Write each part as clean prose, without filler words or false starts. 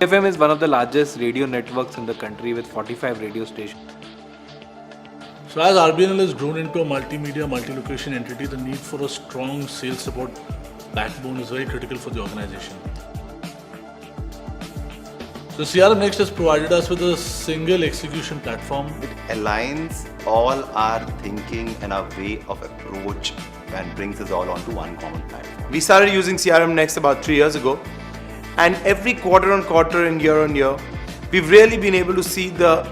FM is one of the largest radio networks in the country with 45 radio stations. So as RBNL has grown into a multimedia, multi-location entity, the need for a strong sales support backbone is very critical for the organization. So CRM Next has provided us with a single execution platform. It aligns all our thinking and our way of approach and brings us all onto one common platform. We started using CRM Next about 3 years ago, and every quarter on quarter and year on year, we've really been able to see the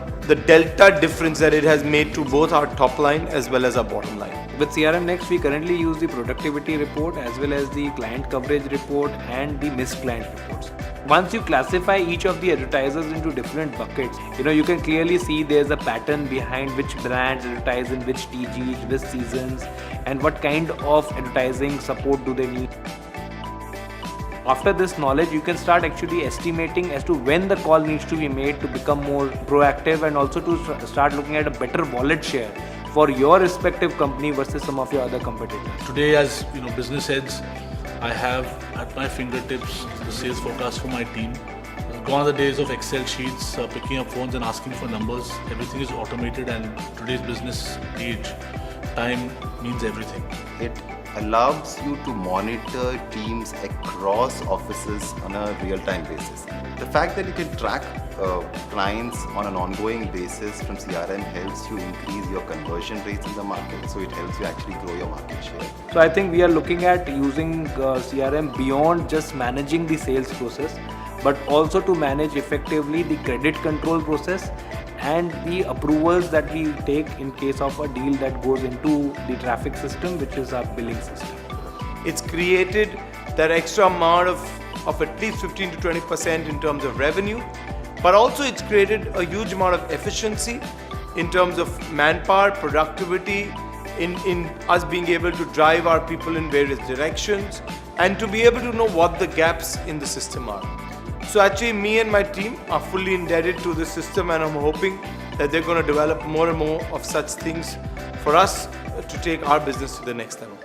delta difference that it has made to both our top line as well as our bottom line. With CRM Next, we currently use the productivity report as well as the client coverage report and the missed client reports. Once you classify each of the advertisers into different buckets, you can clearly see there's a pattern behind which brands advertise in which TGs, which seasons, and what kind of advertising support do they need. After this knowledge, you can start actually estimating as to when the call needs to be made to become more proactive and also to start looking at a better wallet share for your respective company versus some of your other competitors. Today, as business heads, I have at my fingertips the sales forecast for my team. Gone are the days of Excel sheets, picking up phones and asking for numbers. Everything is automated, and today's business age, time means everything. It allows you to monitor teams across offices on a real-time basis. The fact that you can track clients on an ongoing basis from CRM helps you increase your conversion rates in the market, so it helps you actually grow your market share. So I think we are looking at using CRM beyond just managing the sales process, but also to manage effectively the credit control process and the approvals that we take in case of a deal that goes into the traffic system, which is our billing system. It's created that extra amount of at least 15 to 20% in terms of revenue, but also it's created a huge amount of efficiency in terms of manpower, productivity, in us being able to drive our people in various directions and to be able to know what the gaps in the system are. So actually me and my team are fully indebted to this system, and I'm hoping that they're going to develop more and more of such things for us to take our business to the next level.